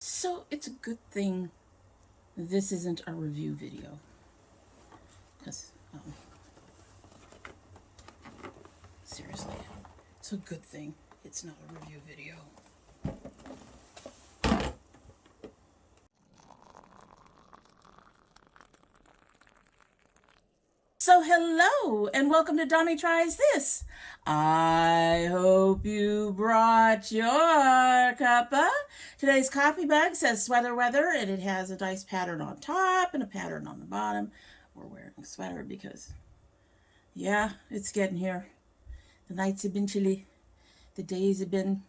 So it's a good thing this isn't a review video, because seriously, it's a good thing it's not a review video. So hello and welcome to domytriesthis. I hope you brought your cuppa. Today's coffee mug says sweater weather, and it has a nice pattern on top and a pattern on the bottom. We're wearing a sweater because, yeah, it's getting here. The nights have been chilly. The days have been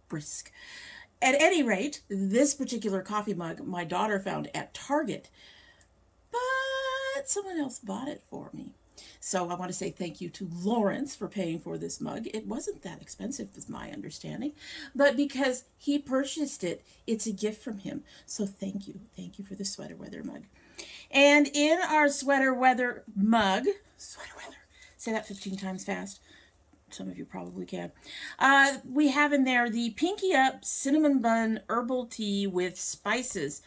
brisk. At any rate, this particular coffee mug my daughter found at Target, but someone else bought it for me. So I want to say thank you to Lawrence for paying for this mug. It wasn't that expensive, with my understanding, but because he purchased it, it's a gift from him. So thank you. Thank you for the sweater weather mug. And in our sweater weather mug, sweater weather, say that 15 times fast. Some of you probably can. We have in there the Pinky Up Cinnamon Bun Herbal Tea with Spices.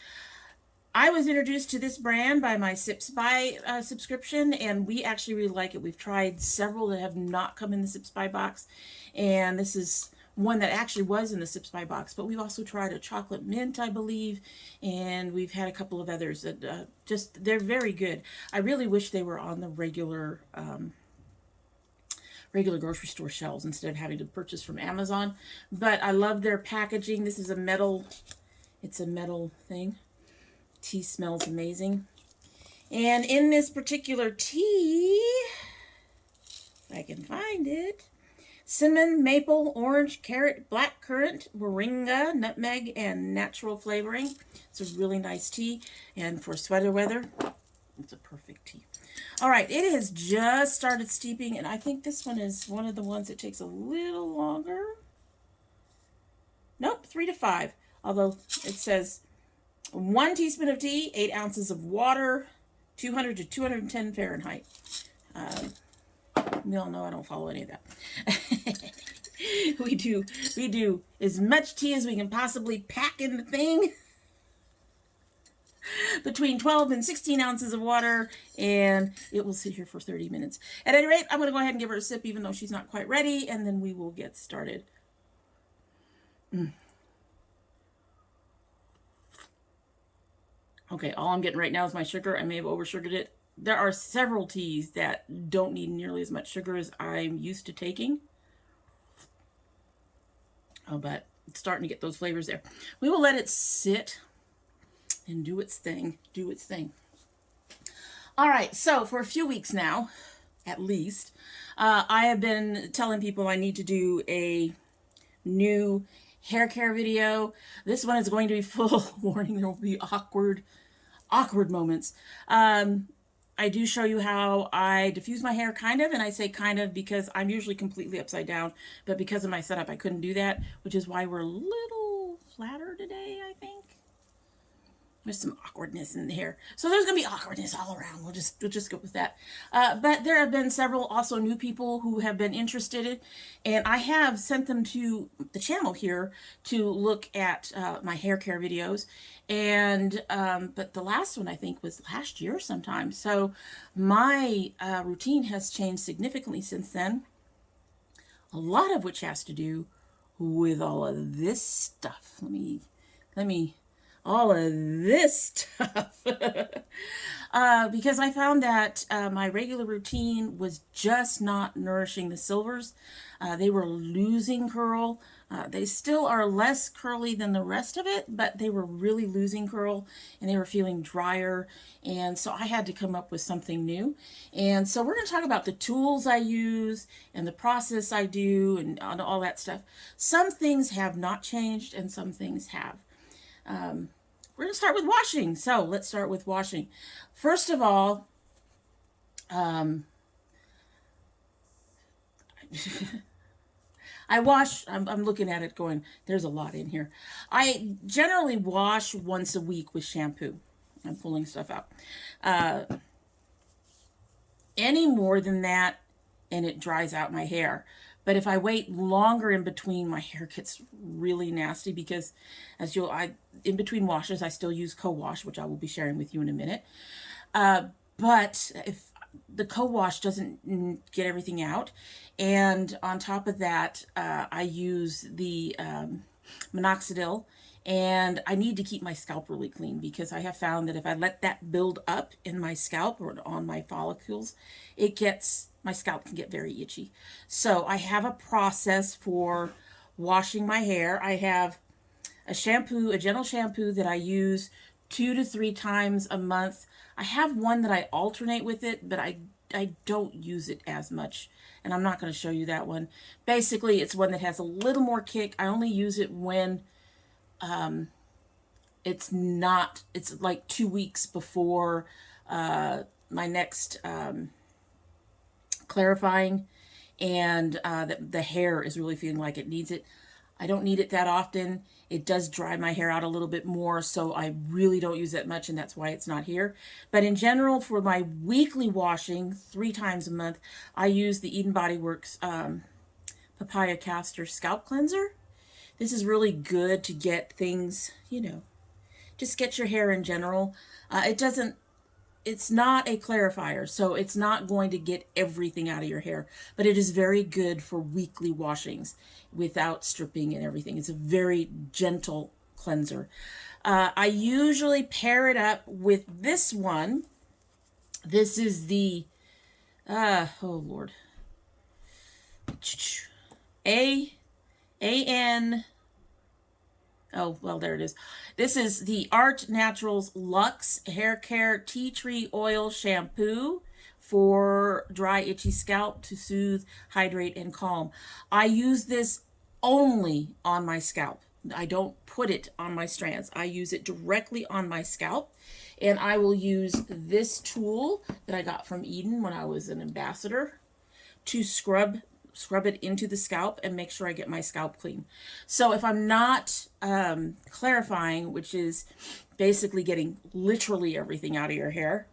I was introduced to this brand by my Sips By subscription, and we actually really like it. We've tried several that have not come in the Sips By box, and this is one that actually was in the Sips By box, but we've also tried a chocolate mint, I believe, and we've had a couple of others that they're very good. I really wish they were on the regular grocery store shelves instead of having to purchase from Amazon, but I love their packaging. This is a metal, it's a metal thing. Tea smells amazing. And in this particular tea, if I can find it, cinnamon, maple, orange, carrot, blackcurrant, moringa, nutmeg, and natural flavoring. It's a really nice tea. And for sweater weather, it's a perfect tea. All right, it has just started steeping, and I think this one is one of the ones that takes a little longer. Nope, 3 to 5. Although it says 1 teaspoon of tea, 8 ounces of water, 200 to 210 Fahrenheit. We all know I don't follow any of that. we do as much tea as we can possibly pack in the thing. Between 12 and 16 ounces of water, and it will sit here for 30 minutes. At any rate, I'm going to go ahead and give her a sip, even though she's not quite ready, and then we will get started. Okay, all I'm getting right now is my sugar. I may have over-sugared it. There are several teas that don't need nearly as much sugar as I'm used to taking. Oh, but it's starting to get those flavors there. We will let it sit and do its thing. All right, so for a few weeks now, at least, I have been telling people I need to do a new hair care video. This one is going to be full. Warning, there will be awkward moments. I do show you how I diffuse my hair, kind of, and I say kind of because I'm usually completely upside down, but because of my setup, I couldn't do that, which is why we're a little flatter today, I think. There's some awkwardness in the hair. So there's going to be awkwardness all around. We'll just go with that. But there have been several also new people who have been interested, and I have sent them to the channel here to look at my hair care videos. And but the last one I think was last year sometime. So my routine has changed significantly since then. A lot of which has to do with all of this stuff. Let me all of this stuff. Because I found that my regular routine was just not nourishing the silvers. They were losing curl. They still are less curly than the rest of it, but they were really losing curl, and they were feeling drier. And so I had to come up with something new. And so we're going to talk about the tools I use and the process I do and all that stuff. Some things have not changed and some things have. We're going to start with washing. So let's start with washing. First of all, I wash, I'm looking at it going, there's a lot in here. I generally wash once a week with shampoo. I'm pulling stuff out. Any more than that, and it dries out my hair. But if I wait longer in between, my hair gets really nasty because in between washes, I still use co-wash, which I will be sharing with you in a minute. But if the co-wash doesn't get everything out, and on top of that, I use the minoxidil, and I need to keep my scalp really clean because I have found that if I let that build up in my scalp or on my follicles, my scalp can get very itchy. So I have a process for washing my hair. I have a gentle shampoo that I use 2 to 3 times a month. I have one that I alternate with it, but I don't use it as much, and I'm not going to show you that one. Basically, it's one that has a little more kick. I only use it when it's like 2 weeks before my next clarifying, and the hair is really feeling like it needs it. I don't need it that often. It does dry my hair out a little bit more, so I really don't use that much, and that's why it's not here. But in general, for my weekly washing, 3 times a month, I use the Eden Body Works Papaya Castor Scalp Cleanser. This is really good to get things, just get your hair in general. It's not a clarifier, so it's not going to get everything out of your hair, but it is very good for weekly washings without stripping and everything. It's a very gentle cleanser. I usually pair it up with this one. This is the, oh Lord, Oh, well, there it is. This is the Art Naturals Luxe Haircare Tea Tree Oil Shampoo for dry, itchy scalp to soothe, hydrate, and calm. I use this only on my scalp. I don't put it on my strands. I use it directly on my scalp. And I will use this tool that I got from Eden when I was an ambassador to scrub it into the scalp and make sure I get my scalp clean. So if I'm not clarifying, which is basically getting literally everything out of your hair,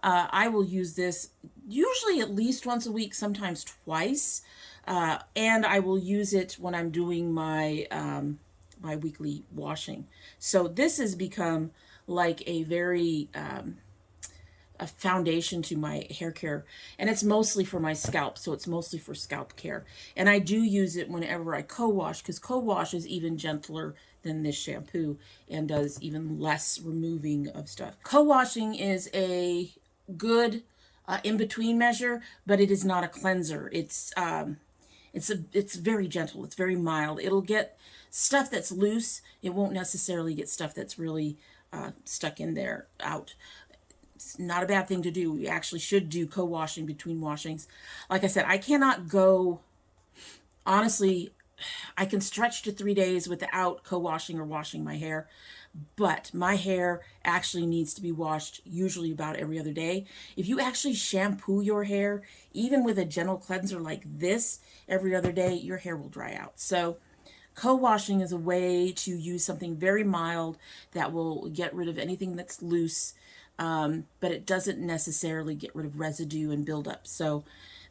I will use this usually at least once a week, sometimes twice. And I will use it when I'm doing my my weekly washing. So this has become like a very a foundation to my hair care, and it's mostly for my scalp, so it's mostly for scalp care. And I do use it whenever I co-wash, because co-wash is even gentler than this shampoo and does even less removing of stuff. Co-washing is a good in-between measure, but it is not a cleanser. It's very gentle. It's very mild. It'll get stuff that's loose. It won't necessarily get stuff that's really stuck in there out. It's not a bad thing to do. We actually should do co-washing between washings. Like I said, I cannot go, honestly, I can stretch to 3 days without co-washing or washing my hair, but my hair actually needs to be washed usually about every other day. If you actually shampoo your hair, even with a gentle cleanser like this every other day, your hair will dry out. So co-washing is a way to use something very mild that will get rid of anything that's loose, but it doesn't necessarily get rid of residue and buildup. So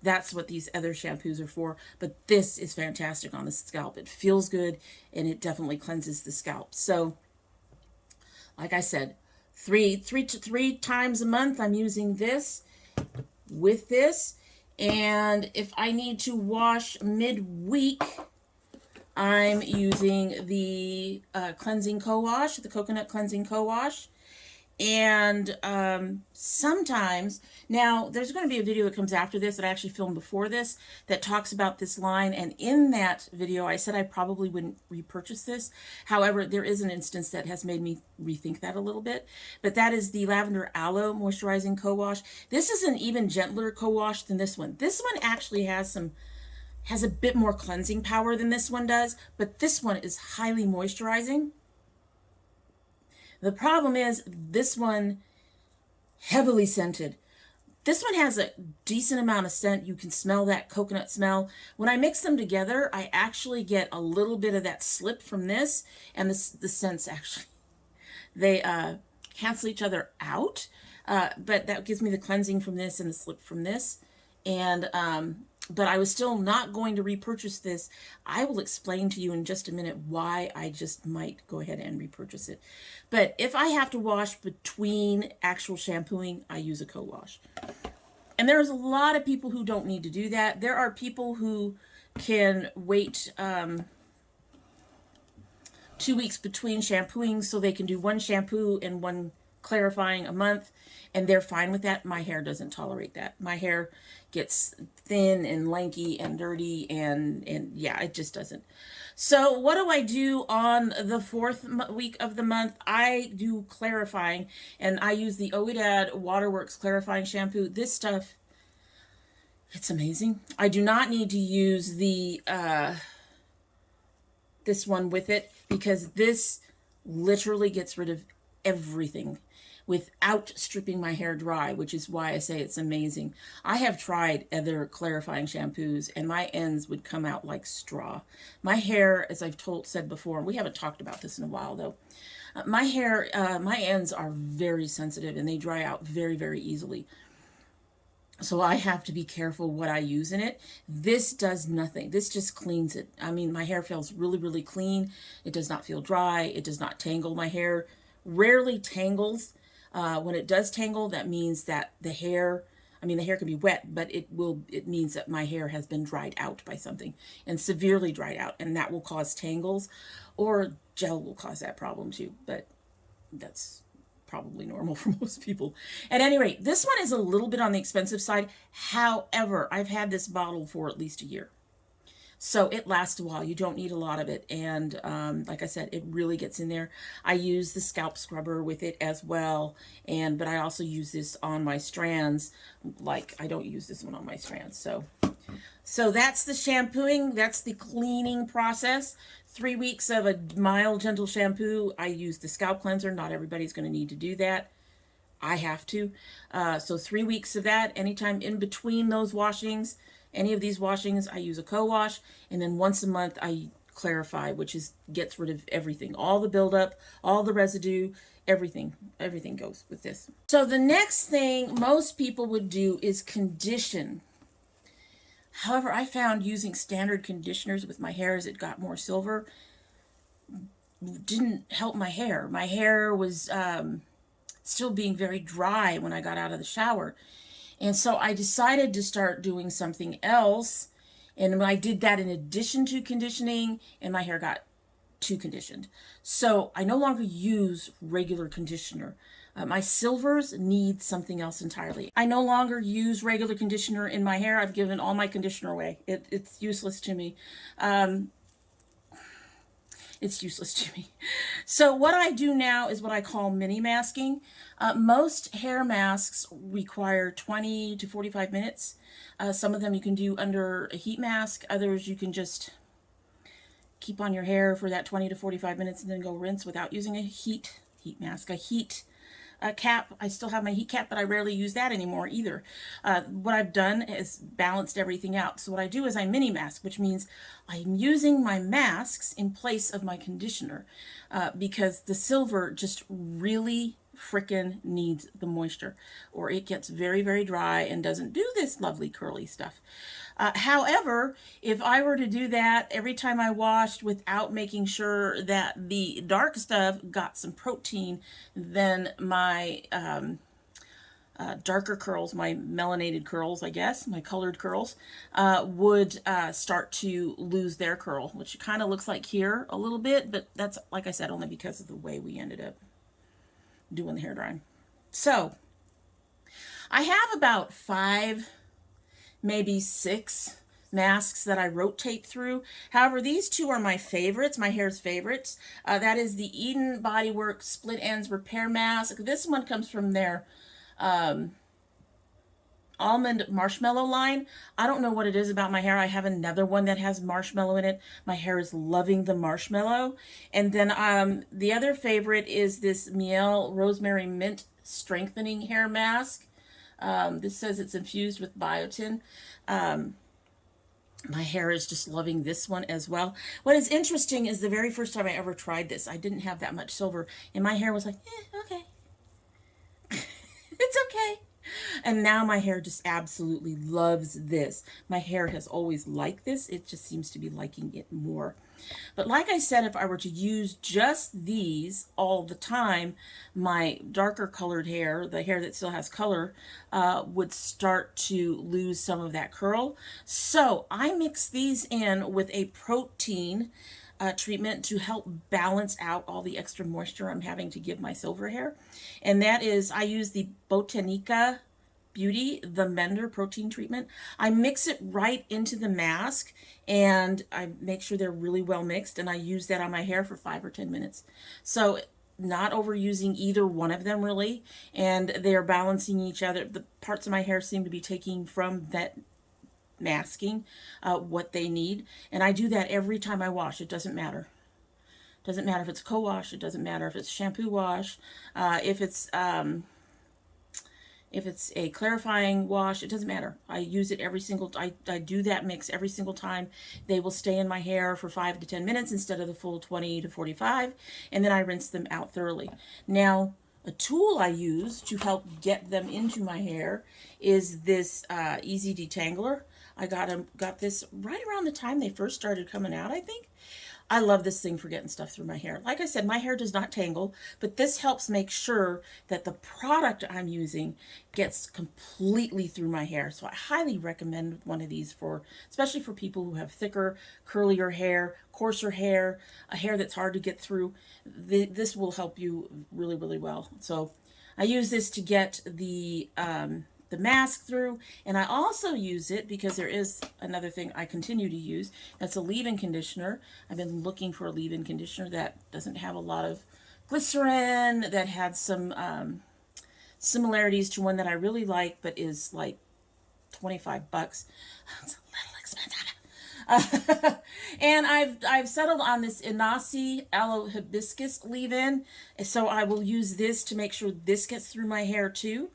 that's what these other shampoos are for. But this is fantastic on the scalp. It feels good, and it definitely cleanses the scalp. So, like I said, three times a month I'm using this with this. And if I need to wash midweek, I'm using the cleansing co-wash, the coconut cleansing co-wash. And sometimes, now there's going to be a video that comes after this that I actually filmed before this that talks about this line, and in that video I said I probably wouldn't repurchase this. However, there is an instance that has made me rethink that a little bit, but that is the Lavender Aloe Moisturizing Co-Wash. This is an even gentler co-wash than this one. This one actually has a bit more cleansing power than this one does, but this one is highly moisturizing. The problem is this one heavily scented. This one has a decent amount of scent. You can smell that coconut smell. When I mix them together, I actually get a little bit of that slip from this, and the scents actually, they cancel each other out. But that gives me the cleansing from this and the slip from this. And but I was still not going to repurchase this. I will explain to you in just a minute why I just might go ahead and repurchase it. But if I have to wash between actual shampooing, I use a co-wash. And there's a lot of people who don't need to do that. There are people who can wait 2 weeks between shampooing so they can do one shampoo and one clarifying a month, and they're fine with that. My hair doesn't tolerate that. My hair gets thin and lanky and dirty, and yeah, it just doesn't. So what do I do on the 4th week of the month? I do clarifying, and I use the Oedad Waterworks clarifying shampoo. This stuff, it's amazing. I do not need to use the this one with it, because this literally gets rid of everything without stripping my hair dry, which is why I say it's amazing. I have tried other clarifying shampoos and my ends would come out like straw. My hair, as I've said before, we haven't talked about this in a while though, my hair, my ends are very sensitive and they dry out very, very easily. So I have to be careful what I use in it. This does nothing. This just cleans it. I mean, my hair feels really, really clean. It does not feel dry. It does not tangle. My hair rarely tangles. When it does tangle, that means that the hair can be wet, but it means that my hair has been dried out by something, and severely dried out, and that will cause tangles, or gel will cause that problem too, but that's probably normal for most people. At any rate, this one is a little bit on the expensive side. However, I've had this bottle for at least a year. So it lasts a while. You don't need a lot of it. And like I said, it really gets in there. I use the scalp scrubber with it as well. But I also use this on my strands. Like, I don't use this one on my strands. So that's the shampooing. That's the cleaning process. 3 weeks of a mild, gentle shampoo. I use the scalp cleanser. Not everybody's going to need to do that. I have to. So 3 weeks of that. Anytime in between those washings, any of these washings, I use a co-wash, and then once a month I clarify, which gets rid of everything, all the buildup, all the residue, everything goes with this. So the next thing most people would do is condition. However, I found using standard conditioners with my hair as it got more silver didn't help my hair. My hair was still being very dry when I got out of the shower. And so I decided to start doing something else. And I did that in addition to conditioning, and my hair got too conditioned. So I no longer use regular conditioner. My silvers need something else entirely. I no longer use regular conditioner in my hair. I've given all my conditioner away. It's useless to me. It's useless to me. So what I do now is what I call mini masking. Most hair masks require 20 to 45 minutes. Some of them you can do under a heat mask. Others you can just keep on your hair for that 20 to 45 minutes and then go rinse without using a heat mask, a heat cap. I still have my heat cap, but I rarely use that anymore either. What I've done is balanced everything out. So what I do is I mini mask, which means I'm using my masks in place of my conditioner because the silver just really frickin' needs the moisture, or it gets very, very dry and doesn't do this lovely curly stuff. However, if I were to do that every time I washed without making sure that the dark stuff got some protein, then my darker curls, my melanated curls, I guess, my colored curls, would start to lose their curl, which kind of looks like here a little bit, but that's, like I said, only because of the way we ended up doing the hair drying. So I have about 5, maybe 6 masks that I rotate through. However, these 2 are my favorites, my hair's favorites. That is the Eden Bodywork Split Ends Repair Mask. This one comes from their Almond Marshmallow line. I don't know what it is about my hair. I have another one that has marshmallow in it. My hair is loving the marshmallow. And then the other favorite is this Miel Rosemary Mint Strengthening Hair Mask. This says it's infused with biotin. My hair is just loving this one as well. What is interesting is the very first time I ever tried this, I didn't have that much silver, and my hair was like, okay. It's okay. And now my hair just absolutely loves this. My hair has always liked this. It just seems to be liking it more. But like I said, if I were to use just these all the time, my darker colored hair, the hair that still has color, would start to lose some of that curl. So I mix these in with a protein treatment to help balance out all the extra moisture I'm having to give my silver hair. And that is, I use the Botanica Beauty, the Mender protein treatment. I mix it right into the mask, and I make sure they're really well mixed, and I use that on my hair for 5 or 10 minutes. So not overusing either one of them really, and they're balancing each other. The parts of my hair seem to be taking from that masking what they need, and I do that every time I wash. It doesn't matter. Doesn't matter if it's co-wash. It doesn't matter if it's shampoo wash. If it's a clarifying wash, it doesn't matter. I use it every single, I do that mix every single time. They will stay in my hair for 5 to 10 minutes instead of the full 20 to 45, and then I rinse them out thoroughly. Now, a tool I use to help get them into my hair is this Easy Detangler. I got this right around the time they first started coming out, I think. I love this thing for getting stuff through my hair. Like I said, my hair does not tangle, but this helps make sure that the product I'm using gets completely through my hair. So I highly recommend one of these for, especially for people who have thicker, curlier hair, coarser hair, a hair that's hard to get through. This will help you really, really well. So I use this to get the mask through, and I also use it because there is another thing I continue to use. That's a leave-in conditioner. I've been looking for a leave-in conditioner that doesn't have a lot of glycerin, that had some similarities to one that I really like, but is like $25. It's a little expensive. And I've settled on this Inasi Aloe Hibiscus leave-in, so I will use this to make sure this gets through my hair too.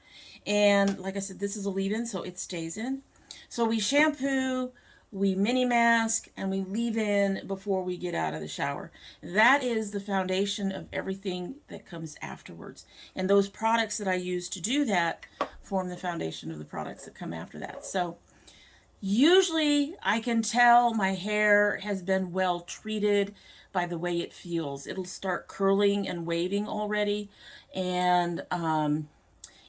And like I said, this is a leave-in, so it stays in. So we shampoo, we mini mask, and we leave in before we get out of the shower. That is the foundation of everything that comes afterwards. And those products that I use to do that form the foundation of the products that come after that. So usually I can tell my hair has been well treated by the way it feels. It'll start curling and waving already, and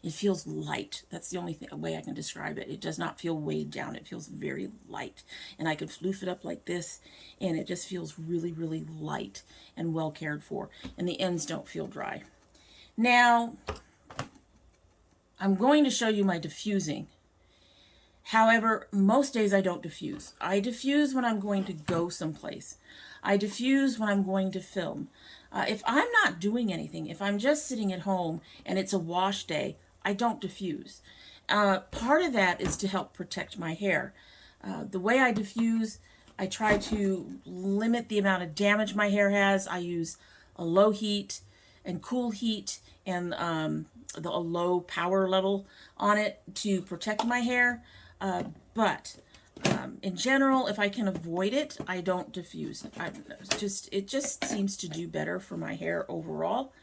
it feels light. That's the only way I can describe it. It does not feel weighed down. It feels very light. And I can floof it up like this, and it just feels really, really light and well cared for. And the ends don't feel dry. Now, I'm going to show you my diffusing. However, most days I don't diffuse. I diffuse when I'm going to go someplace. I diffuse when I'm going to film. If I'm not doing anything, if I'm just sitting at home and it's a wash day, I don't diffuse. Part of that is to help protect my hair. The way I diffuse, I try to limit the amount of damage my hair has. I use a low heat and cool heat and a low power level on it to protect my hair. But in general, if I can avoid it, I don't diffuse. It just seems to do better for my hair overall.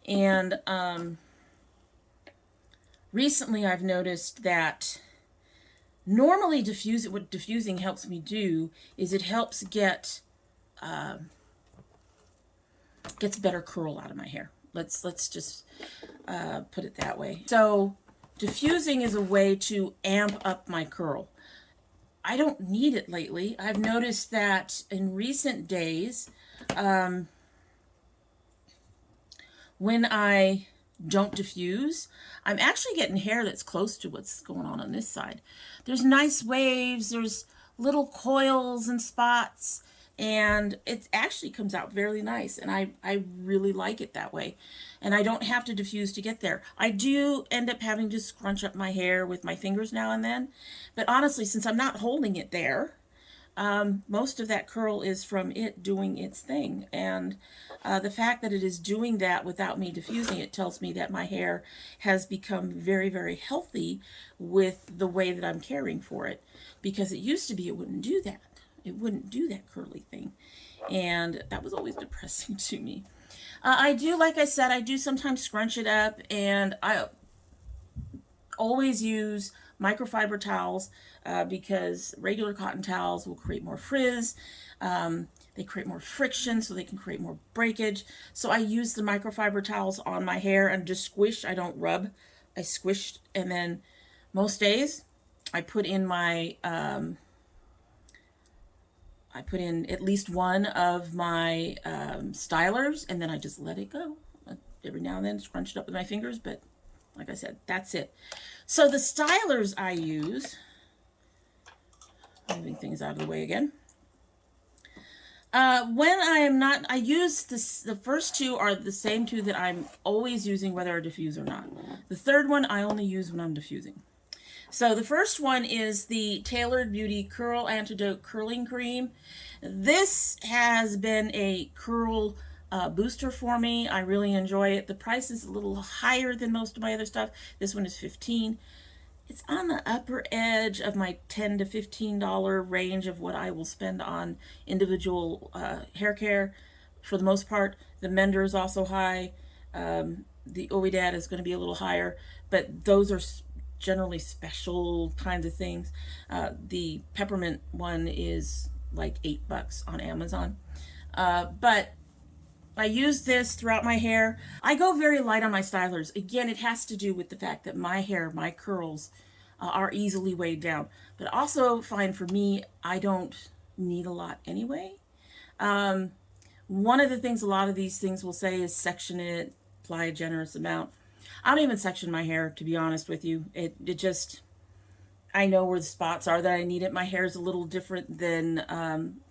And recently I've noticed that normally what diffusing helps me do is it helps gets better curl out of my hair. Let's just put it that way. So diffusing is a way to amp up my curl. I don't need it lately. I've noticed that in recent days, when I don't diffuse, I'm actually getting hair that's close to what's going on this side. There's nice waves, there's little coils and spots, and it actually comes out very nice, and I really like it that way. And I don't have to diffuse to get there. I do end up having to scrunch up my hair with my fingers now and then, but honestly, since I'm not holding it there, most of that curl is from it doing its thing. And the fact that it is doing that without me diffusing it tells me that my hair has become very, very healthy with the way that I'm caring for it. Because it used to be it wouldn't do that. It wouldn't do that curly thing. And that was always depressing to me. I do, like I said, I do sometimes scrunch it up, and always use microfiber towels because regular cotton towels will create more frizz. They create more friction, so they can create more breakage. So I use the microfiber towels on my hair and just squish. I don't rub. I squish, and then most days I put in my I put in at least one of my stylers, and then I just let it go. Every now and then scrunch it up with my fingers, but like I said, that's it. So the stylers I use, moving things out of the way again. When I am not, I use this, the first two are the same two that I'm always using whether I diffuse or not. The third one I only use when I'm diffusing. So the first one is the Tailored Beauty Curl Antidote Curling Cream. This has been a curl booster for me. I really enjoy it. The price is a little higher than most of my other stuff. This one is $15. It's on the upper edge of my $10 to $15 range of what I will spend on individual hair care. For the most part, the Mender is also high. The Ovidad is going to be a little higher, but those are generally special kinds of things. The peppermint one is like $8 on Amazon. But I use this throughout my hair. I go very light on my stylers. Again, it has to do with the fact that my hair, my curls, are easily weighed down. But also, fine for me, I don't need a lot anyway. One of the things a lot of these things will say is section it, apply a generous amount. I don't even section my hair, to be honest with you. It just, I know where the spots are that I need it. My hair is a little different than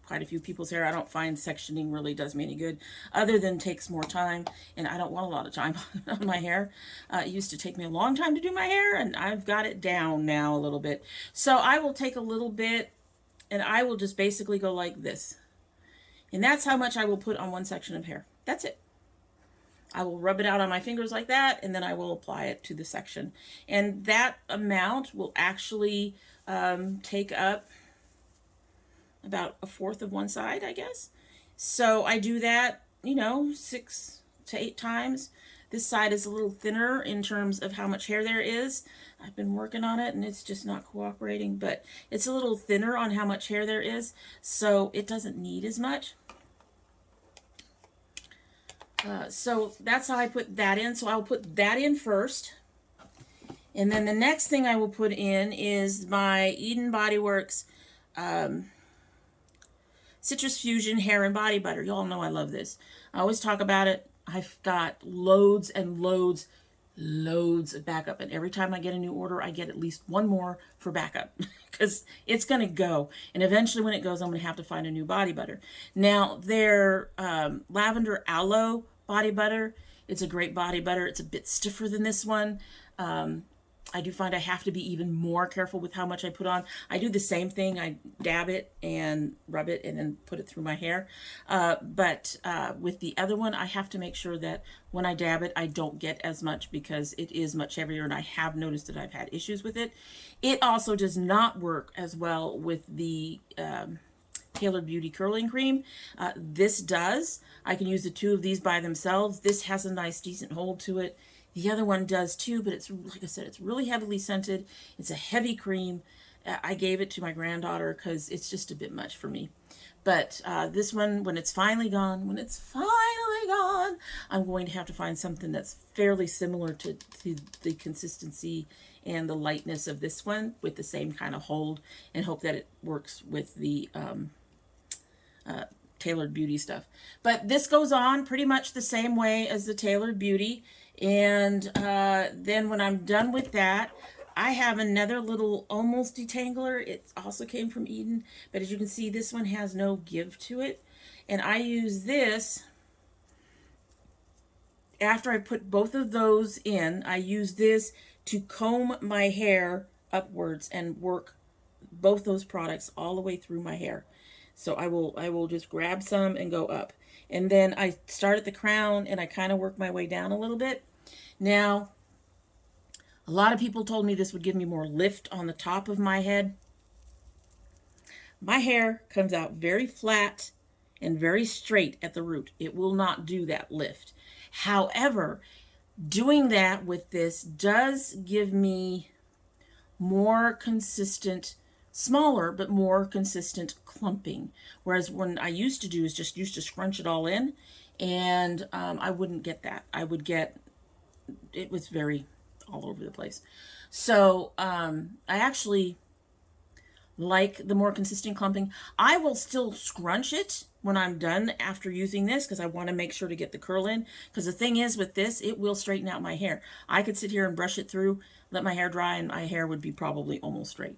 quite a few people's hair. I don't find sectioning really does me any good, other than takes more time, and I don't want a lot of time on my hair. It used to take me a long time to do my hair, and I've got it down now a little bit. So I will take a little bit, and I will just basically go like this. And that's how much I will put on one section of hair. That's it. I will rub it out on my fingers like that, and then I will apply it to the section. And that amount will actually take up about 1/4 of one side, I guess. So I do that, 6 to 8 times. This side is a little thinner in terms of how much hair there is. I've been working on it, and it's just not cooperating, but it's a little thinner on how much hair there is, so it doesn't need as much. So that's how I put that in. So I'll put that in first. And then the next thing I will put in is my Eden Bodyworks Citrus Fusion Hair and Body Butter. You all know I love this. I always talk about it. I've got loads and loads of backup. And every time I get a new order, I get at least one more for backup because it's going to go. And eventually when it goes, I'm going to have to find a new body butter. Now, their Lavender Aloe body butter, it's a great body butter. It's a bit stiffer than this one. I do find I have to be even more careful with how much I put on. I do the same thing. I dab it and rub it and then put it through my hair. But with the other one, I have to make sure that when I dab it, I don't get as much because it is much heavier, and I have noticed that I've had issues with it. It also does not work as well with the Tailored Beauty Curling Cream. This does. I can use the two of these by themselves. This has a nice, decent hold to it. The other one does too, but it's, like I said, it's really heavily scented. It's a heavy cream. I gave it to my granddaughter because it's just a bit much for me. But this one, when it's finally gone, I'm going to have to find something that's fairly similar to the consistency and the lightness of this one with the same kind of hold, and hope that it works with the Tailored Beauty stuff. But this goes on pretty much the same way as the Tailored Beauty. And then when I'm done with that, I have another little almost detangler. It also came from Eden, but as you can see, this one has no give to it. And I use this after I put both of those in. I use this to comb my hair upwards and work both those products all the way through my hair. So I will just grab some and go up. And then I start at the crown and I kind of work my way down a little bit. Now, a lot of people told me this would give me more lift on the top of my head. My hair comes out very flat and very straight at the root. It will not do that lift. However, doing that with this does give me more consistent, smaller, but more consistent clumping. Whereas when I used to do is just used to scrunch it all in, and I wouldn't get that. I would get, it was very all over the place. So I actually like the more consistent clumping. I will still scrunch it when I'm done after using this because I want to make sure to get the curl in. Because the thing is with this, it will straighten out my hair. I could sit here and brush it through, let my hair dry, and my hair would be probably almost straight.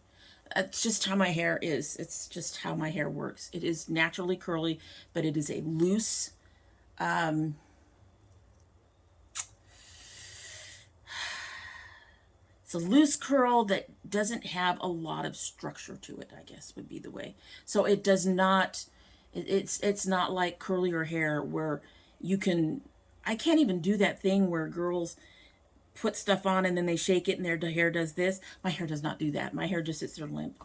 It's just how my hair is. It's just how my hair works. It is naturally curly, but it is a loose, it's a loose curl that doesn't have a lot of structure to it, I guess would be the way. So it does not, it's not like curlier hair where you can, I can't even do that thing where girls put stuff on and then they shake it and their hair does this. My hair does not do that. My hair just sits there limp.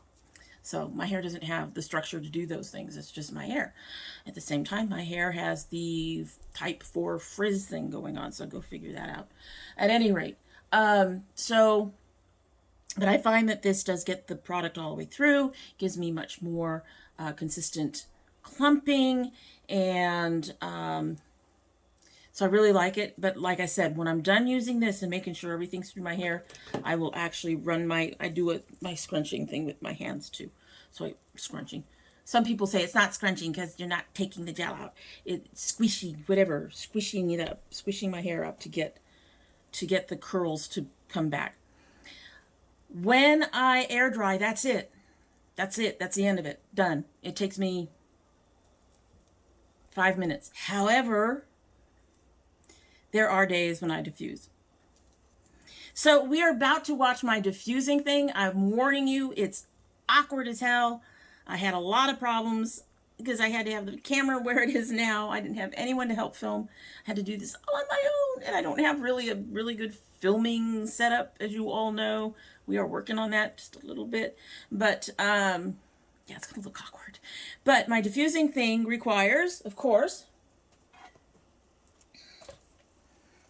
So my hair doesn't have the structure to do those things. It's just my hair. At the same time, my hair has the type 4 frizz thing going on. So go figure that out. At any rate, but I find that this does get the product all the way through, gives me much more consistent clumping, and so I really like it. But like I said, when I'm done using this and making sure everything's through my hair, I will actually run my scrunching thing with my hands too. So scrunching. Some people say it's not scrunching because you're not taking the gel out. It's squishy, whatever, squishing it up, squishing my hair up to get the curls to come back. When I air dry, that's it. That's it. That's the end of it. Done. It takes me 5 minutes. However, there are days when I diffuse. So we are about to watch my diffusing thing. I'm warning you, it's awkward as hell. I had a lot of problems because I had to have the camera where it is now. I didn't have anyone to help film. I had to do this all on my own, and I don't have really a really good filming setup, as you all know. We are working on that just a little bit, but yeah, it's gonna look awkward. But my diffusing thing requires, of course,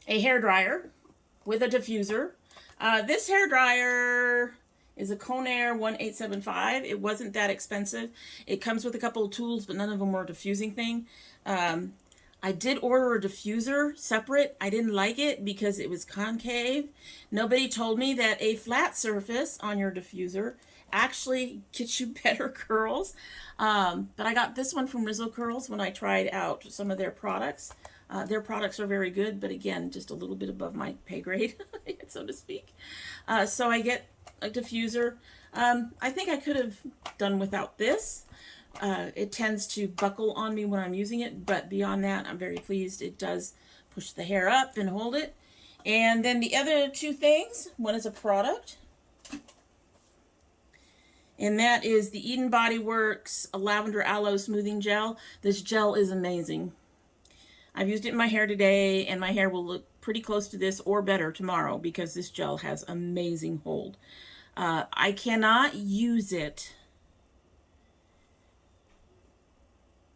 a hair dryer with a diffuser. This hair dryer is a Conair 1875. It wasn't that expensive. It comes with a couple of tools, but none of them were a diffusing thing. I did order a diffuser separate. I didn't like it because it was concave. Nobody told me that a flat surface on your diffuser actually gets you better curls. But I got this one from Rizzo Curls when I tried out some of their products. Their products are very good, but again, just a little bit above my pay grade, so to speak. So I get a diffuser. I think I could have done without this. It tends to buckle on me when I'm using it, but beyond that, I'm very pleased. It does push the hair up and hold it. And then the other two things, one is a product, and that is the Eden Bodyworks Lavender Aloe Smoothing Gel. This gel is amazing. I've used it in my hair today, and my hair will look pretty close to this or better tomorrow because this gel has amazing hold. I cannot use it.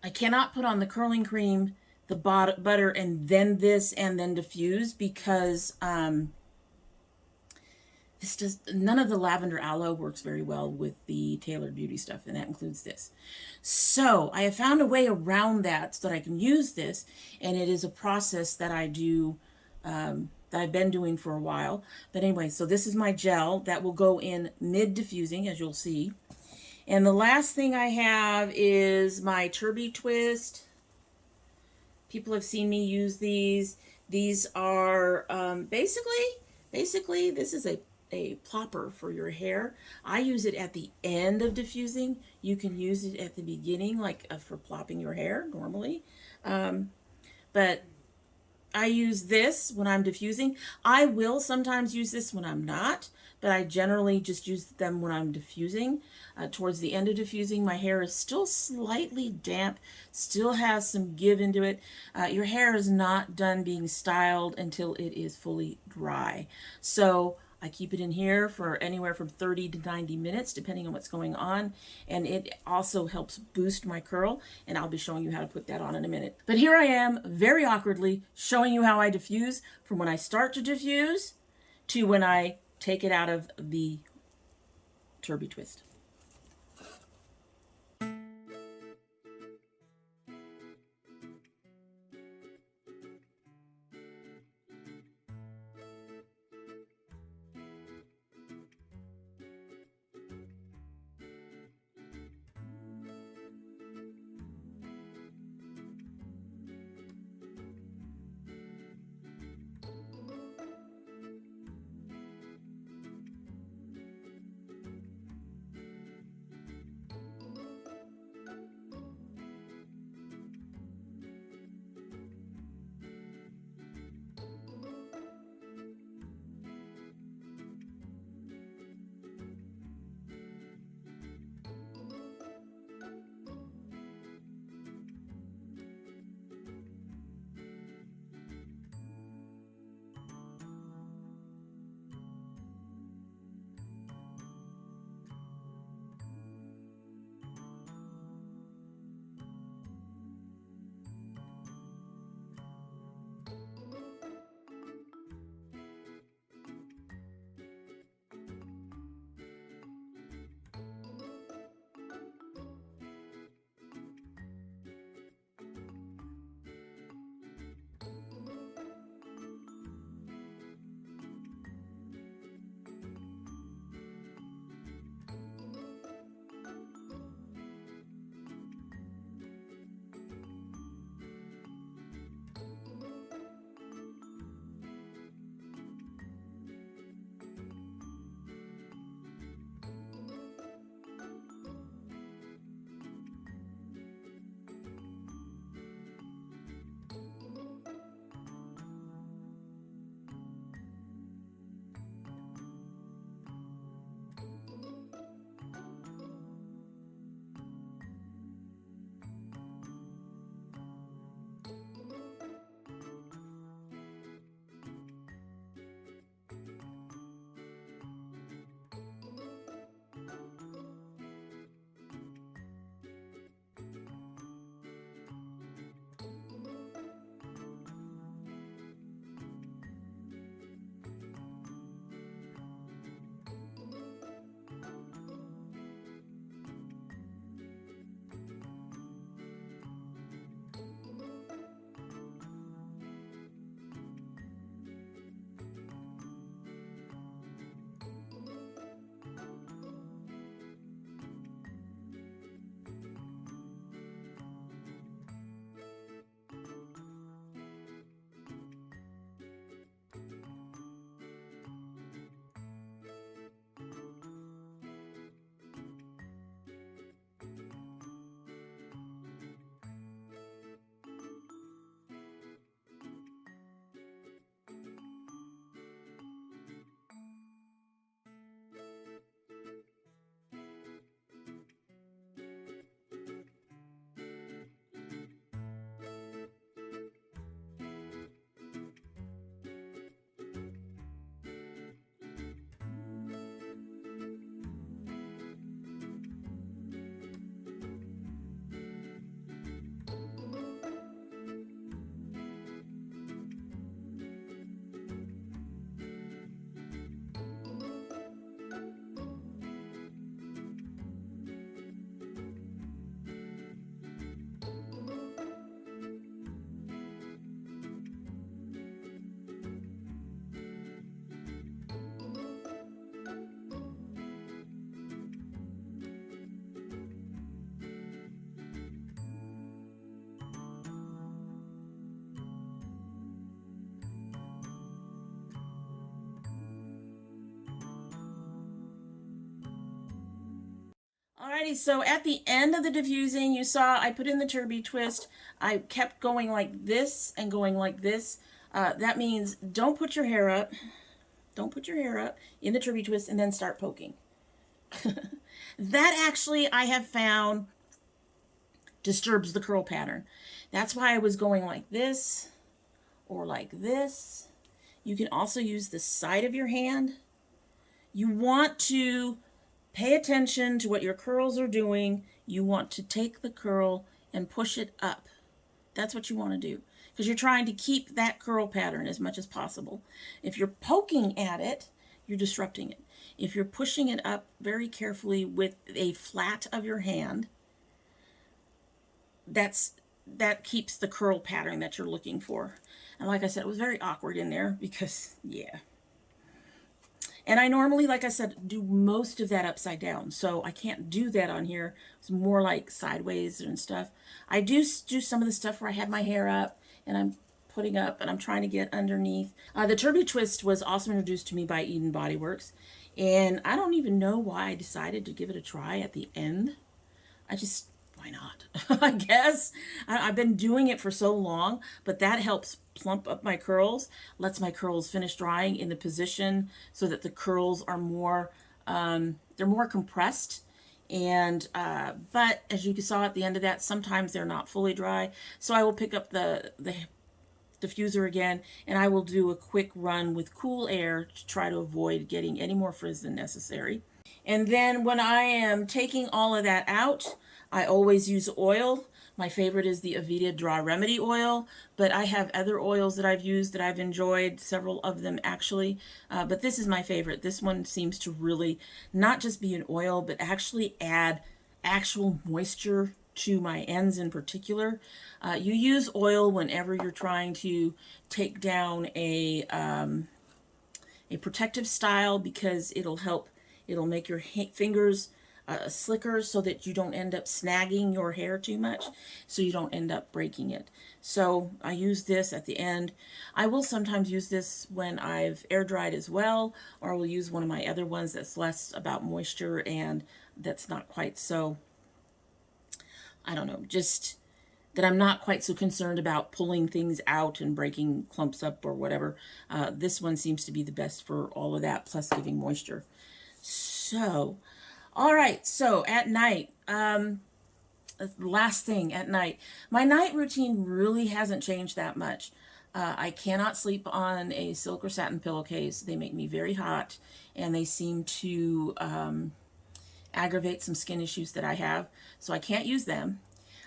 I cannot put on the curling cream, the butter, and then this, and then diffuse because this does, none of the lavender aloe works very well with the tailored beauty stuff, and that includes this. So I have found a way around that so that I can use this, and it is a process that I do, that I've been doing for a while. But anyway, so this is my gel that will go in mid-diffusing, as you'll see. And the last thing I have is my Turby Twist. People have seen me use these. These are basically this is a plopper for your hair. I use it at the end of diffusing. You can use it at the beginning, like for plopping your hair normally. But I use this when I'm diffusing. I will sometimes use this when I'm not, but I generally just use them when I'm diffusing. Towards the end of diffusing, my hair is still slightly damp, still has some give into it. Your hair is not done being styled until it is fully dry. So I keep it in here for anywhere from 30 to 90 minutes, depending on what's going on. And it also helps boost my curl, and I'll be showing you how to put that on in a minute. But here I am, very awkwardly, showing you how I diffuse from when I start to diffuse to when I take it out of the turby twist. Alrighty, so at the end of the diffusing, you saw I put in the turby twist. I kept going like this and going like this. That means don't put your hair up. Don't put your hair up in the turby twist and then start poking. That actually, I have found, disturbs the curl pattern. That's why I was going like this or like this. You can also use the side of your hand. You want to pay attention to what your curls are doing. You want to take the curl and push it up. That's what you want to do, because you're trying to keep that curl pattern as much as possible. If you're poking at it, you're disrupting it. If you're pushing it up very carefully with a flat of your hand, that keeps the curl pattern that you're looking for. And like I said, it was very awkward in there because, yeah. And I normally, like I said, do most of that upside down. So I can't do that on here. It's more like sideways and stuff. I do some of the stuff where I have my hair up and I'm putting up and I'm trying to get underneath. The Turbo Twist was also introduced to me by Eden Bodyworks. And I don't even know why I decided to give it a try at the end. Why not? I guess. I've been doing it for so long, but that helps plump up my curls, lets my curls finish drying in the position so that the curls are more, they're more compressed. And, but as you saw at the end of that, sometimes they're not fully dry. So I will pick up the diffuser again, and I will do a quick run with cool air to try to avoid getting any more frizz than necessary. And then when I am taking all of that out, I always use oil. My favorite is the Ebates Dry Remedy oil, but I have other oils that I've used that I've enjoyed, several of them actually, but this is my favorite. This one seems to really not just be an oil, but actually add actual moisture to my ends in particular. You use oil whenever you're trying to take down a protective style because it'll make your fingers slicker so that you don't end up snagging your hair too much, so you don't end up breaking it. So I use this at the end. I will sometimes use this when I've air dried as well, or I will use one of my other ones that's less about moisture and that's not quite so, I don't know, just that I'm not quite so concerned about pulling things out and breaking clumps up or whatever. This one seems to be the best for all of that, plus giving moisture. So, all right, so at night, last thing at night, my night routine really hasn't changed that much. I cannot sleep on a silk or satin pillowcase. They make me very hot, and they seem to aggravate some skin issues that I have, so I can't use them.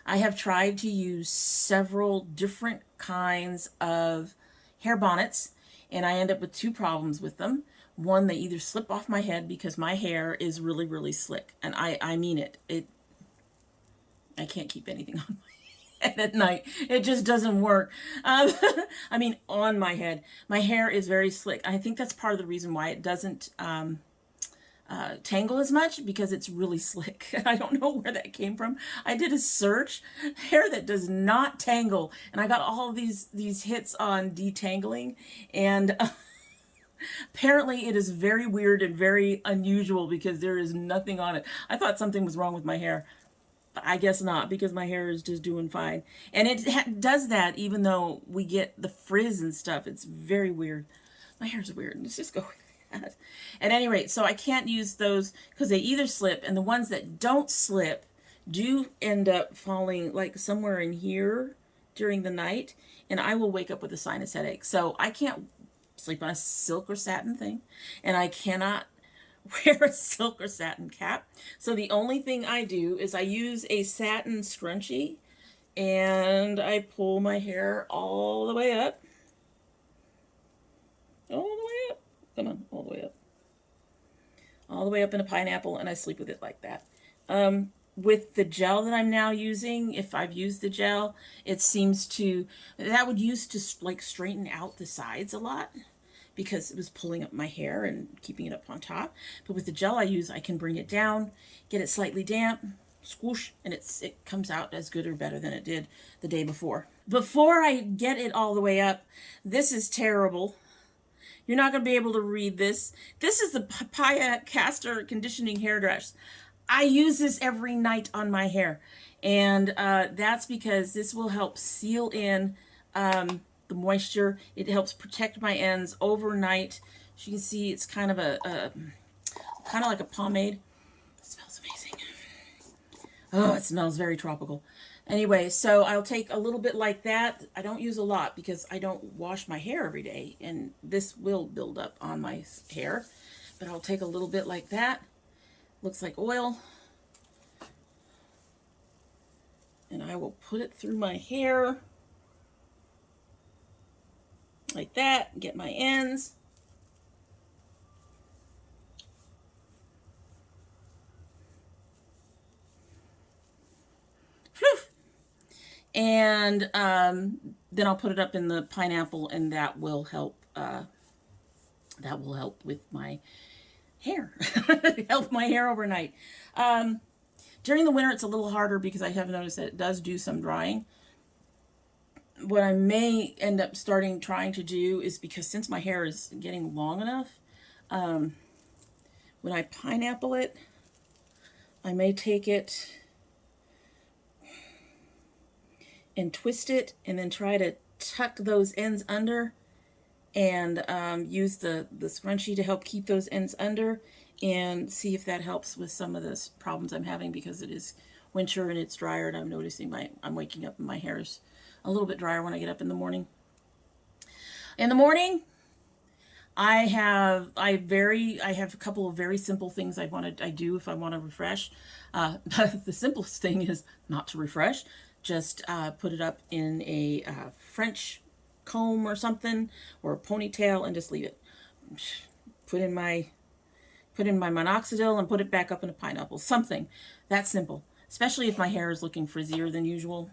I have tried to use several different kinds of hair bonnets, and I end up with two problems with them. One, they either slip off my head because my hair is really, really slick. And I mean it. I can't keep anything on my head at night. It just doesn't work. I mean, on my head. My hair is very slick. I think that's part of the reason why it doesn't tangle as much, because it's really slick. I don't know where that came from. I did a search, hair that does not tangle, and I got all of these hits on detangling, and apparently it is very weird and very unusual because there is nothing on it. I thought something was wrong with my hair, but I guess not, because my hair is just doing fine. And it does that even though we get the frizz and stuff. It's very weird. My hair's weird. Let's just go with that. At any rate, so I can't use those because they either slip, and the ones that don't slip do end up falling like somewhere in here during the night, and I will wake up with a sinus headache. So I can't sleep on a silk or satin thing, and I cannot wear a silk or satin cap. So the only thing I do is I use a satin scrunchie, and I pull my hair all the way up. All the way up. Come on, all the way up. All the way up in a pineapple, and I sleep with it like that. With the gel that I'm now using, if I've used the gel, it seems to, that would used to like straighten out the sides a lot because it was pulling up my hair and keeping it up on top. But with the gel I use, I can bring it down, get it slightly damp, swoosh, and it comes out as good or better than it did the day before. Before I get it all the way up, this is terrible. You're not going to be able to read this. This is the Papaya Castor Conditioning Hairdress. I use this every night on my hair, and that's because this will help seal in the moisture. It helps protect my ends overnight. As you can see, it's kind of kind of like a pomade. It smells amazing. Oh, it smells very tropical. Anyway, so I'll take a little bit like that. I don't use a lot because I don't wash my hair every day, and this will build up on my hair. But I'll take a little bit like that. Looks like oil. And I will put it through my hair like that, get my ends. And then I'll put it up in the pineapple, and that will help with my hair. Help my hair overnight. During the winter, it's a little harder because I have noticed that it does do some drying. What I may end up trying to do is, because since my hair is getting long enough, when I pineapple it, I may take it and twist it and then try to tuck those ends under, and use the scrunchie to help keep those ends under, and see if that helps with some of the problems I'm having, because it is winter and it's drier, and I'm noticing I'm waking up and my hair is a little bit drier when I get up in the morning. In the morning, I have a couple of very simple things I do if I want to refresh. The simplest thing is not to refresh. Just put it up in a French comb or something, or a ponytail, and just leave it. Put in my minoxidil and put it back up in a pineapple. Something that simple, especially if my hair is looking frizzier than usual.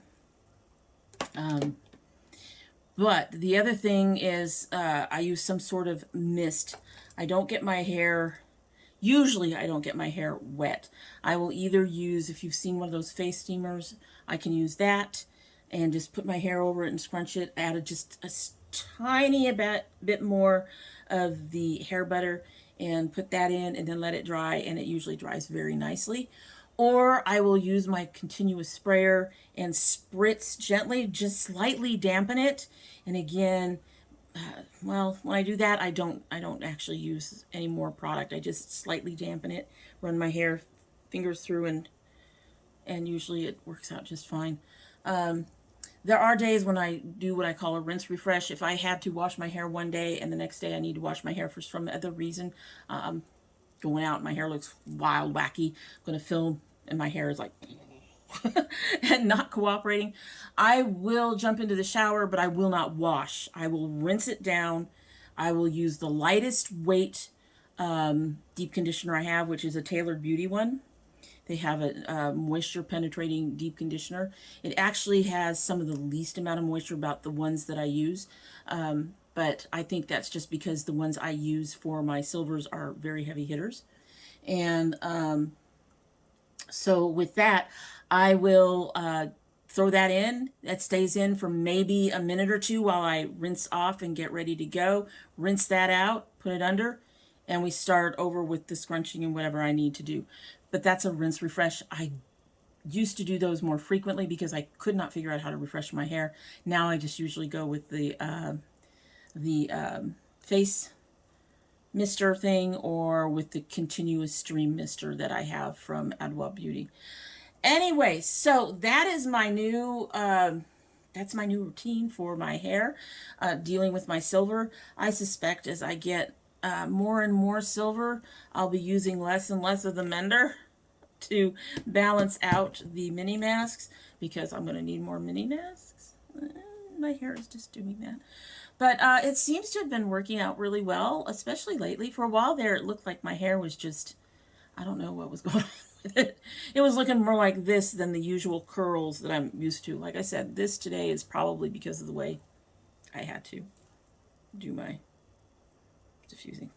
But the other thing is I use some sort of mist. Usually I don't get my hair wet. I will either use, if you've seen one of those face steamers, I can use that and just put my hair over it and scrunch it, add just a tiny bit more of the hair butter, and put that in, and then let it dry, and it usually dries very nicely. Or I will use my continuous sprayer and spritz gently, just slightly dampen it. And again, well, when I do that, I don't actually use any more product. I just slightly dampen it, run my fingers through, and usually it works out just fine. There are days when I do what I call a rinse refresh. If I had to wash my hair one day and the next day I need to wash my hair for some other reason, I'm going out, my hair looks wild, wacky, I'm going to film, and my hair is like and not cooperating, I will jump into the shower, but I will not wash. I will rinse it down. I will use the lightest weight deep conditioner I have, which is a Tailored Beauty one. They have a moisture penetrating deep conditioner. It actually has some of the least amount of moisture about the ones that I use. But I think that's just because the ones I use for my silvers are very heavy hitters. And so with that, I will throw that in. That stays in for maybe a minute or two while I rinse off and get ready to go. Rinse that out, put it under, and we start over with the scrunching and whatever I need to do. But that's a rinse refresh. I used to do those more frequently because I could not figure out how to refresh my hair. Now I just usually go with the face mister thing, or with the continuous stream mister that I have from Aloe Beauty. Anyway, so that is my new that's my new routine for my hair, dealing with my silver. I suspect as I get more and more silver, I'll be using less and less of the mender to balance out the mini masks, because I'm going to need more mini masks. My hair is just doing that. But it seems to have been working out really well, especially lately. For a while there, it looked like my hair was just, I don't know what was going on with it. It was looking more like this than the usual curls that I'm used to. Like I said, this today is probably because of the way I had to do my diffusing.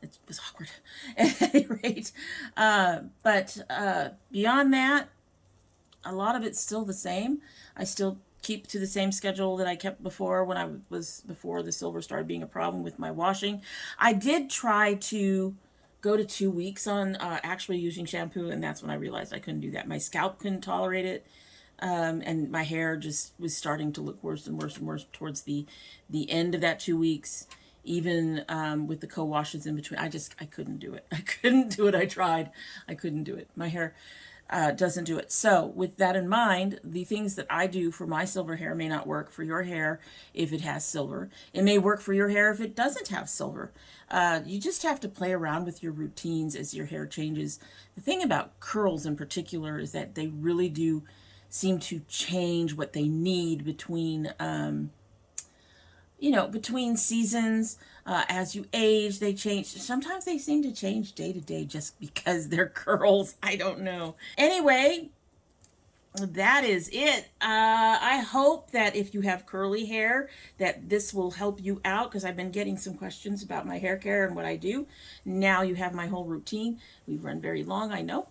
It was awkward at any rate. But beyond that, a lot of it's still the same. I still keep to the same schedule that I kept before, before the silver started being a problem with my washing. I did try to go to 2 weeks on actually using shampoo, and that's when I realized I couldn't do that. My scalp couldn't tolerate it. And my hair just was starting to look worse and worse and worse towards the end of that 2 weeks. Even with the co-washes in between, I couldn't do it. I couldn't do it. I tried. I couldn't do it. My hair doesn't do it. So with that in mind, the things that I do for my silver hair may not work for your hair if it has silver. It may work for your hair if it doesn't have silver. You just have to play around with your routines as your hair changes. The thing about curls in particular is that they really do seem to change what they need between between seasons. As you age, they change. Sometimes they seem to change day to day just because they're curls. I don't know. Anyway, that is it. I hope that if you have curly hair, that this will help you out, because I've been getting some questions about my hair care and what I do. Now you have my whole routine. We've run very long, I know.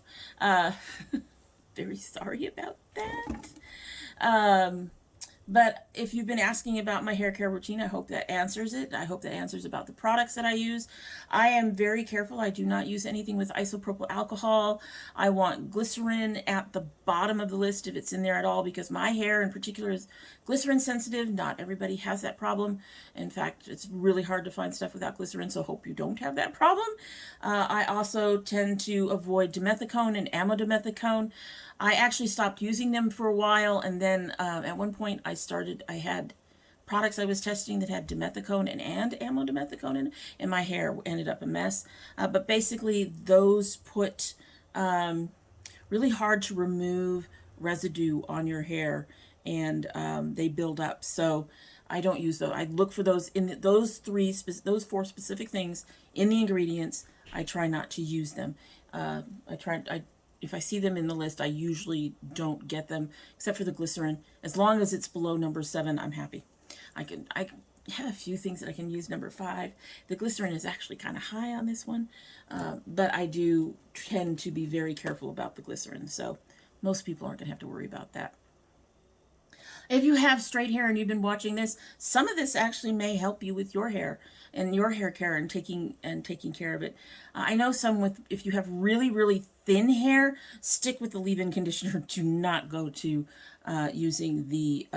Very sorry about that. But if you've been asking about my hair care routine, I hope that answers it. I hope that answers about the products that I use. I am very careful. I do not use anything with isopropyl alcohol. I want glycerin at the bottom of the list if it's in there at all, because my hair in particular is glycerin sensitive. Not everybody has that problem. In fact, it's really hard to find stuff without glycerin, so hope you don't have that problem. I also tend to avoid dimethicone and amodimethicone. I actually stopped using them for a while, and then at one point I had products I was testing that had dimethicone and amodimethicone in it, and my hair ended up a mess. But basically those put really hard to remove residue on your hair, and they build up. So I don't use those. I look for those in those four specific things in the ingredients. I try not to use them. If I see them in the list, I usually don't get them, except for the glycerin. As long as it's below number 7, I'm happy. I have a few things that I can use number 5. The glycerin is actually kind of high on this one, but I do tend to be very careful about the glycerin, so most people aren't going to have to worry about that. If you have straight hair and you've been watching this, some of this actually may help you with your hair and your hair care and taking care of it. I know some if you have really, really thin hair, stick with the leave-in conditioner. Do not go to using the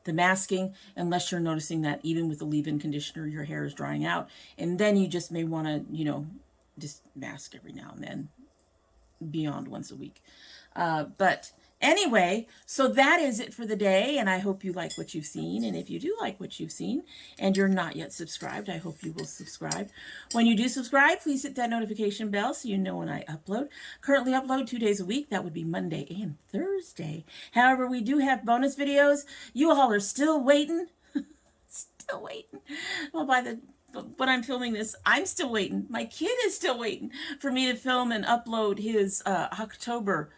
masking unless you're noticing that even with the leave-in conditioner, your hair is drying out. And then you just may want to, just mask every now and then, beyond once a week. But anyway, so that is it for the day, and I hope you like what you've seen. And if you do like what you've seen and you're not yet subscribed, I hope you will subscribe. When you do subscribe, please hit that notification bell so you know when I upload. Currently upload 2 days a week. That would be Monday and Thursday. However, we do have bonus videos. You all are still waiting. Still waiting. Well, when I'm filming this, I'm still waiting. My kid is still waiting for me to film and upload his October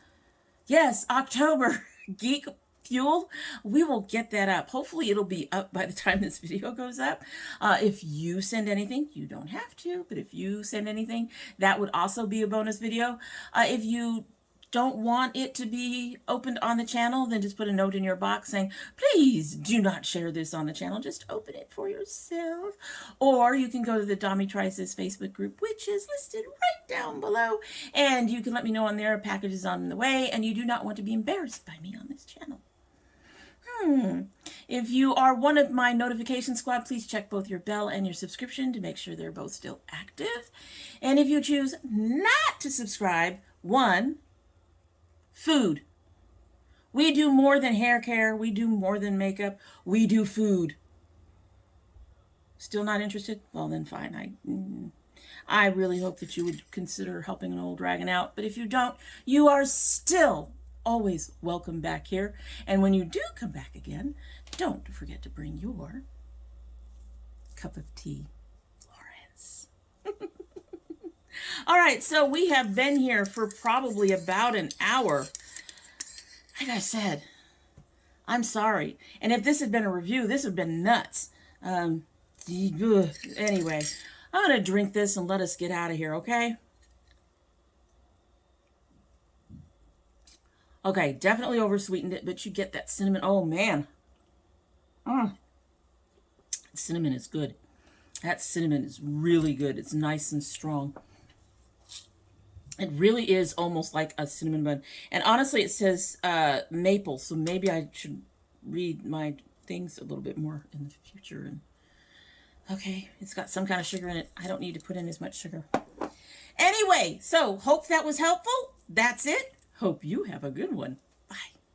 Geek Fuel. We will get that up. Hopefully it'll be up by the time this video goes up. If you send anything, you don't have to, but if you send anything, that would also be a bonus video. If you don't want it to be opened on the channel, then just put a note in your box saying, please do not share this on the channel. Just open it for yourself. Or you can go to the domytriesthis Facebook group, which is listed right down below. And you can let me know on there a package is on the way and you do not want to be embarrassed by me on this channel. If you are one of my notification squad, please check both your bell and your subscription to make sure they're both still active. And if you choose not to subscribe, food. We do more than hair care. We do more than makeup. We do food. Still not interested? Well, then fine. I really hope that you would consider helping an old dragon out. But if you don't, you are still always welcome back here. And when you do come back again, don't forget to bring your cup of tea, Florence. All right, so we have been here for probably about an hour. Like I said, I'm sorry. And if this had been a review, this would have been nuts. Anyway, I'm going to drink this and let us get out of here, okay? Okay, definitely oversweetened it, but you get that cinnamon. Oh, man. Cinnamon is good. That cinnamon is really good. It's nice and strong. It really is almost like a cinnamon bun. And honestly, it says maple, so maybe I should read my things a little bit more in the future. And okay, it's got some kind of sugar in it. I don't need to put in as much sugar. Anyway, so hope that was helpful. That's it. Hope you have a good one. Bye.